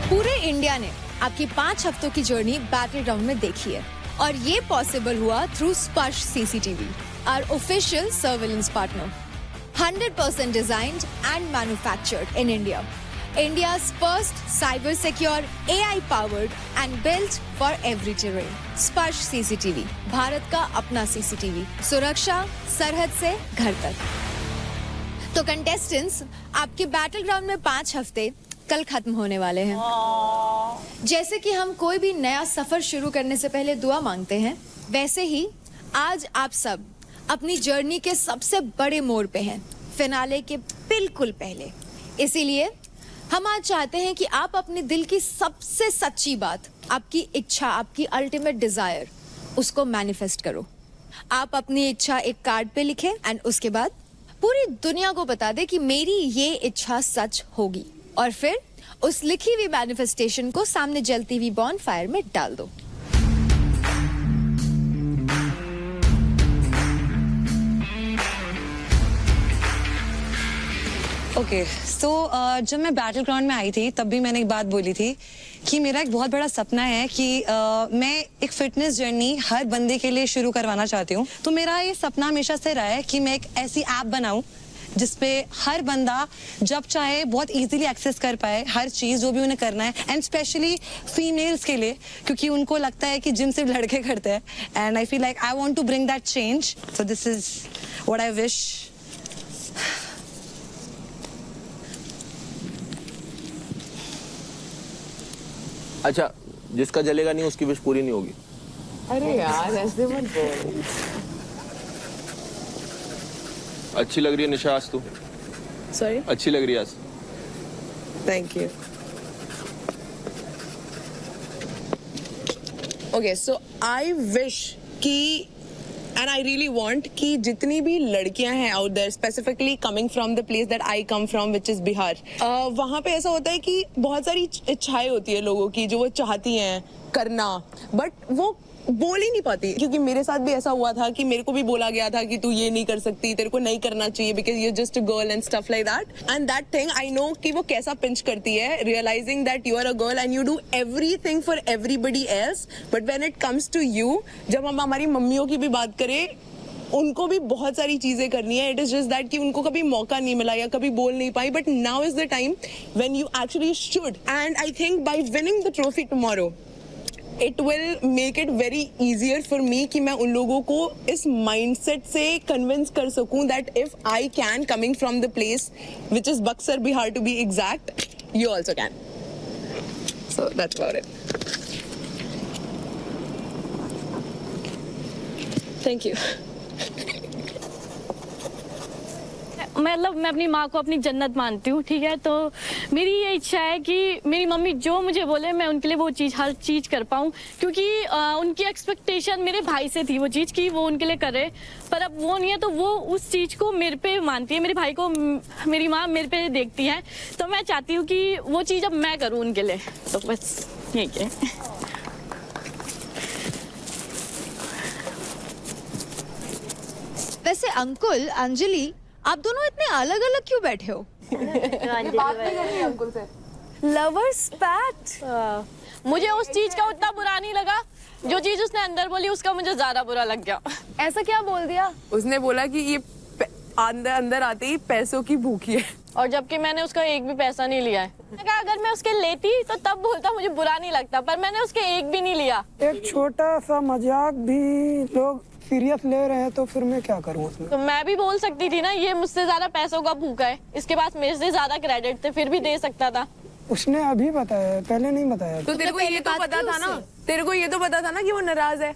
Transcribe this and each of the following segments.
पूरे इंडिया ने आपकी 5 हफ्तों की जर्नी बैटल ग्राउंड में देखी है और ये पॉसिबल हुआ through Sparsh CCTV, our official surveillance partner, 100% designed and manufactured in India, India's first cyber secure AI powered and built for every terrain. स्पर्श सीसीटीवी, भारत का अपना सीसीटीवी, सुरक्षा सरहद से घर तक। तो कंटेस्टेंट्स, आपके बैटल ग्राउंड में 5 हफ्ते कल खत्म होने वाले हैं। जैसे कि हम कोई भी नया सफर शुरू करने से पहले दुआ मांगते हैं, वैसे ही आज आप सब अपनी जर्नी के सबसे बड़े मोड़ पे हैं, फिनाले के बिल्कुल पहले। इसीलिए हम आज चाहते हैं कि आप अपने दिल की सबसे सच्ची बात, आपकी इच्छा, आपकी अल्टीमेट डिजायर, उसको मैनिफेस्ट करो। आप अपनी इच्छा एक कार्ड पे लिखें एंड उसके बाद पूरी दुनिया को बता दे कि मेरी ये इच्छा सच होगी, और फिर उस लिखी हुई मैनिफेस्टेशन को सामने जलती हुई बॉनफायर में डाल दो। ओके, सो जब मैं बैटल ग्राउंड में आई थी तब भी मैंने एक बात बोली थी कि मेरा एक बहुत बड़ा सपना है कि मैं एक फिटनेस जर्नी हर बंदे के लिए शुरू करवाना चाहती हूँ। तो मेरा ये सपना हमेशा से रहा है कि मैं एक ऐसी ऐप बनाऊँ जिसपे हर बंदा जब चाहे बहुत इजीली एक्सेस कर पाए हर चीज़ जो भी उन्हें करना है, एंड स्पेशली फीमेल्स के लिए, क्योंकि उनको लगता है कि जिम सिर्फ लड़के करते हैं, and I feel like I want to bring that change. So this is what I wish. अच्छा, जिसका जलेगा नहीं उसकी विश पूरी नहीं होगी। अरे यार ऐसे मत बोल। अच्छी लग रही है निशा आज तू। सॉरी? अच्छी लग रही है आज। Thank you. Okay, so I wish कि एंड आई रियली वॉन्ट कि जितनी भी लड़कियां हैं out there, specifically coming from the place that I come from which is Bihar, वहाँ पे ऐसा होता है कि बहुत सारी इच्छाएं होती है लोगों की जो वो चाहती हैं करना, बट वो बोल ही नहीं पाती। क्योंकि मेरे साथ भी ऐसा हुआ था कि मेरे को भी बोला गया था कि तू ये नहीं कर सकती, तेरे को नहीं करना चाहिए because you just a girl and stuff like that, and that thing I know कि वो कैसा पिंच करती है, realizing that you are a girl and you do everything for everybody else, but when it comes to you, जब हम हमारी मम्मियों की भी बात करें, उनको भी बहुत सारी चीजें करनी है। इट इज जस्ट दैट कि उनको कभी मौका नहीं मिला या कभी बोल नहीं पाई, but now is the time when you actually should, and I think by winning the trophy tomorrow it will make it very easier for me कि मैं उन लोगों को इस mindset से convince कर सकूं that if I can, coming from the place which is Buxar, Bihar to be exact, you also can. So that's about it. Thank you. मतलब मैं अपनी माँ को अपनी जन्नत मानती हूँ, ठीक है। तो मेरी ये इच्छा है कि मेरी मम्मी जो मुझे बोले मैं उनके लिए वो चीज़, हर चीज़ कर पाऊँ, क्योंकि उनकी एक्सपेक्टेशन मेरे भाई से थी वो चीज़ कि वो उनके लिए करे, पर अब वो नहीं है तो वो उस चीज़ को मेरे पे मानती है। मेरे भाई को मेरी माँ मेरे पे देखती है, तो मैं चाहती हूँ कि वो चीज़ अब मैं करूँ उनके लिए। तो बस यही है। वैसे अंकुल, अंजलि, आप दोनों इतने अलग अलग क्यों बैठे हो? बात नहीं करनी अंकुल से। Lovers pact. मुझे उस चीज़ का उतना बुरा नहीं लगा, जो चीज़ उसने अंदर बोली उसका मुझे ज़्यादा बुरा लग गया। ऐसा क्या बोल दिया? उसने बोला कि ये अंदर अंदर आते ही पैसों की भूखी है, और जबकि मैंने उसका एक भी पैसा नहीं लिया है। अगर मैं उसके लेती तो तब बोलता मुझे बुरा नहीं लगता, पर मैंने उसके एक भी नहीं लिया। एक छोटा सा मजाक भी लोग सीरियस ले रहे हैं, तो फिर मैं क्या करूं उसमें? तो मैं भी बोल सकती थी ना, ये मुझसे ज्यादा पैसों का भूखा है, इसके पास मेरे से ज्यादा क्रेडिट थे, फिर भी दे सकता था। उसने अभी बताया, पहले नहीं बताया। तो तेरे को ये तो पता था ना, तेरे को ये तो पता था ना कि वो नाराज है।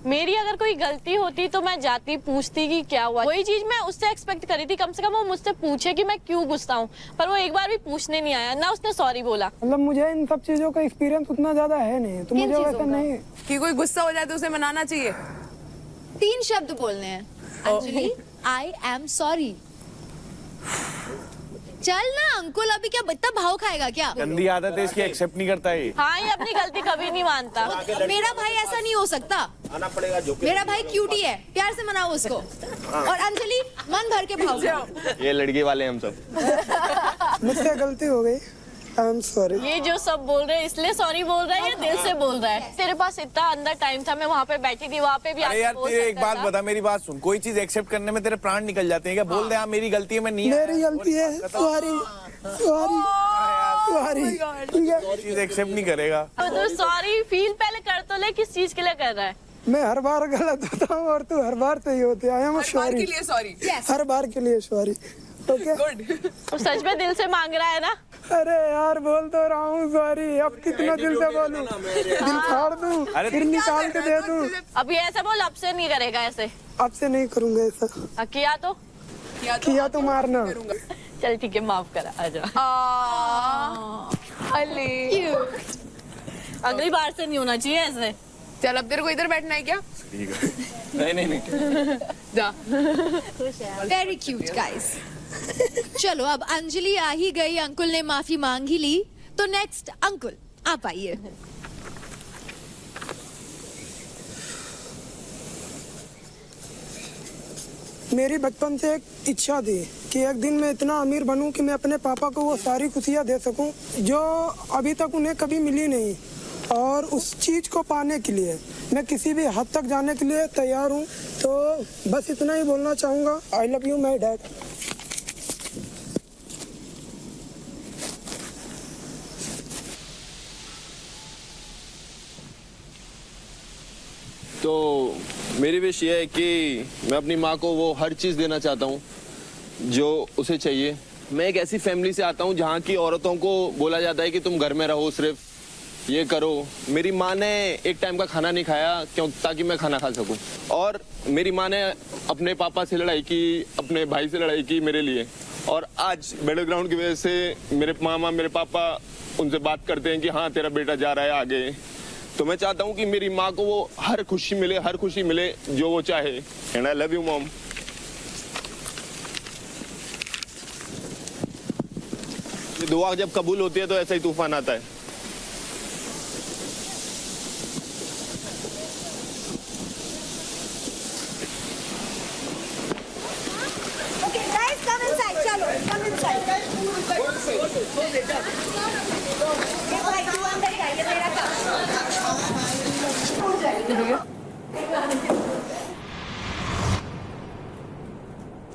मेरी अगर कोई गलती होती तो मैं जाती, पूछती कि क्या हुआ। वही चीज मैं उससे एक्सपेक्ट करी थी, कम से कम वो मुझसे पूछे कि मैं क्यों गुस्सा हूँ, पर वो एक बार भी पूछने नहीं आया, ना उसने सॉरी बोला। मतलब मुझे इन सब चीजों का एक्सपीरियंस उतना ज्यादा है नहीं, तो मुझे वैसा नहीं कि कोई गुस्सा हो जाए तो उसे मनाना चाहिए। 3 शब्द बोलने हैं। Anjali, I am sorry. चल ना अंकुल, अभी क्या इतना भाव खाएगा क्या? गंदी आदत है इसकी, एक्सेप्ट नहीं करता है। हाँ, ये अपनी गलती कभी नहीं मानता। मेरा भाई ऐसा नहीं हो सकता, आना पड़ेगा जो मेरा भाई क्यूटी है, प्यार से मनाओ उसको। और अंजलि, मन भर के भाव खाओ। ये लड़की वाले हम सब। मुझसे गलती हो गई, आई एम सॉरी। ये जो सब बोल रहे हैं इसलिए सॉरी बोल रहा है या दिल से बोल रहा है? तेरे पास इतना अंदर टाइम था, मैं वहाँ पे बैठी थी, वहाँ पे भी अरे आके यार बोल तेरे एक सकता बात था। बता, मेरी बात सुन। कोई चीज एक्सेप्ट करने में तेरे प्राण निकल जाते हैं क्या? बोल दे हाँ मेरी गलती है, मैं नहीं मेरी गलती है, सॉरी सॉरी सॉरी। ठीक है, चीज एक्सेप्ट नहीं करेगा। तो सॉरी फील पहले कर तो ले, किस चीज के लिए कर रहा है? मैं हर बार गलत होता हूँ और तू हर बार सही होते। आई एम हर बार के सॉरी, लिए सॉरी। हर बार के लिए सॉरी। Okay good. तो सच में दिल से मांग रहा है ना? अरे यार बोल तो रहा हूँ सॉरी। अब कितना दिल से बोलूं? दिल फाड़ दूं, फिर निकाल के दे दूं? अब ये ऐसा बोल, अब से नहीं करेगा ऐसे। अब से नहीं करूंगा ऐसा। किया तो किया तो मारना। चल ठीक है, माफ करा, आजा। अले अगली बार से नहीं होना चाहिए ऐसे। चल अब तेरे को इधर बैठना है क्या? नहीं जा। Very cute guys. चलो अब अंजलि आ ही गई, अंकुल ने माफी मांग ही ली, तो नेक्स्ट अंकुल आप आइए। मेरी बचपन से एक इच्छा थी कि एक दिन मैं इतना अमीर बनूं कि मैं अपने पापा को वो सारी खुशियां दे सकूं जो अभी तक उन्हें कभी मिली नहीं। और उस चीज को पाने के लिए मैं किसी भी हद तक जाने के लिए तैयार हूं। तो बस इतना ही बोलना चाहूंगा, I love you my dad. तो मेरी विश ये है कि मैं अपनी माँ को वो हर चीज़ देना चाहता हूँ जो उसे चाहिए। मैं एक ऐसी फैमिली से आता हूँ जहाँ की औरतों को बोला जाता है कि तुम घर में रहो, सिर्फ ये करो। मेरी माँ ने एक टाइम का खाना नहीं खाया क्यों, ताकि मैं खाना खा सकूँ। और मेरी माँ ने अपने पापा से लड़ाई की, अपने भाई से लड़ाई की मेरे लिए। और आज बैटल ग्राउंड की वजह से मेरे मामा, मेरे पापा उनसे बात करते हैं कि हाँ तेरा बेटा जा रहा है आगे। तो मैं चाहता हूँ कि मेरी माँ को वो हर खुशी मिले जो वो चाहे। And I love you mom. ये दुआ जब कबूल होती है तो ऐसा ही तूफान आता है।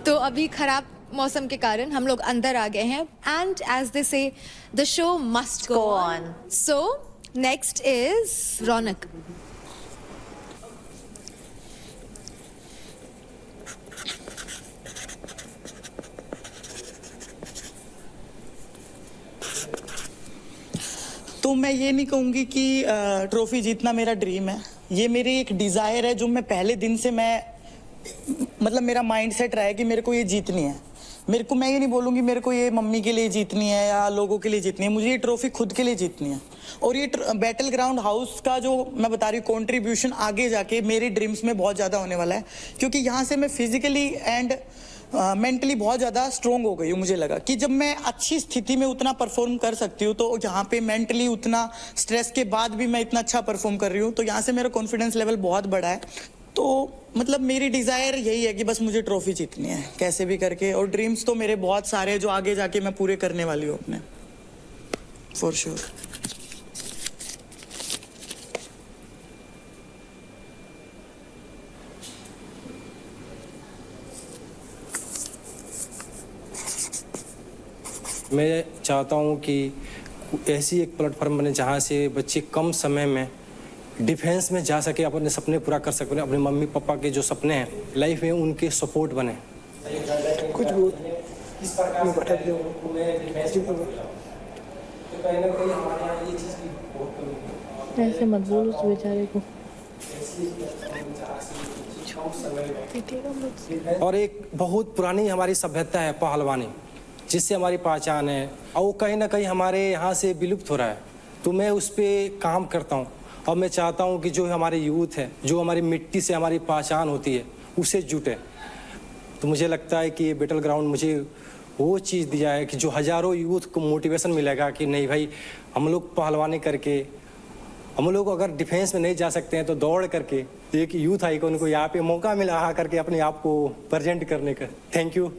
तो अभी खराब मौसम के कारण हम लोग अंदर आ गए हैं, and as they say the show must go on. So next is Raunak. तो मैं ये नहीं कहूँगी कि ट्रॉफी जीतना मेरा ड्रीम है। ये मेरी एक डिज़ायर है जो मैं पहले दिन से मतलब मेरा माइंड सेट रहा है कि मेरे को ये जीतनी है। मैं ये नहीं बोलूँगी मेरे को ये मम्मी के लिए जीतनी है या लोगों के लिए जीतनी है। मुझे ये ट्रॉफी खुद के लिए जीतनी है। और ये बैटल ग्राउंड हाउस का जो मैं बता रही हूँ कॉन्ट्रीब्यूशन आगे जाके मेरे ड्रीम्स में बहुत ज़्यादा होने वाला है, क्योंकि यहाँ से मैं फिजिकली एंड मेंटली बहुत ज़्यादा स्ट्रोंग हो गई हूँ। मुझे लगा कि जब मैं अच्छी स्थिति में उतना परफॉर्म कर सकती हूँ तो यहाँ पे मेंटली उतना स्ट्रेस के बाद भी मैं इतना अच्छा परफॉर्म कर रही हूँ, तो यहाँ से मेरा कॉन्फिडेंस लेवल बहुत बड़ा है। तो मतलब मेरी डिज़ायर यही है कि बस मुझे ट्रॉफी जीतनी है कैसे भी करके। और ड्रीम्स तो मेरे बहुत सारे हैं जो आगे जाके मैं पूरे करने वाली हूँ अपने, फॉर श्योर। मैं चाहता हूँ कि ऐसी एक प्लेटफॉर्म बने जहाँ से बच्चे कम समय में डिफेंस में जा सके, अपने सपने पूरा कर सके, अपने मम्मी पापा के जो सपने हैं लाइफ में उनके सपोर्ट बने। कुछ बहुत मैं भटक जाऊँ। ऐसे मत बोल उस बेचारे को। और एक बहुत पुरानी हमारी सभ्यता है पहलवानी, जिससे हमारी पहचान है, और वो कहीं ना कहीं हमारे यहाँ से विलुप्त हो रहा है। तो मैं उस पर काम करता हूँ और मैं चाहता हूँ कि जो हमारे यूथ है, जो हमारी मिट्टी से हमारी पहचान होती है, उसे जुटे। तो मुझे लगता है कि ये बैटल ग्राउंड मुझे वो चीज़ दिया है कि जो हज़ारों यूथ को मोटिवेशन मिलेगा कि नहीं भाई, हम लोग पहलवानी करके, हम लोग अगर डिफेंस में नहीं जा सकते हैं तो दौड़ करके एक यूथ आइकॉन को यहाँ पे मौका मिला करके अपने आप को प्रेजेंट करने का। Thank you.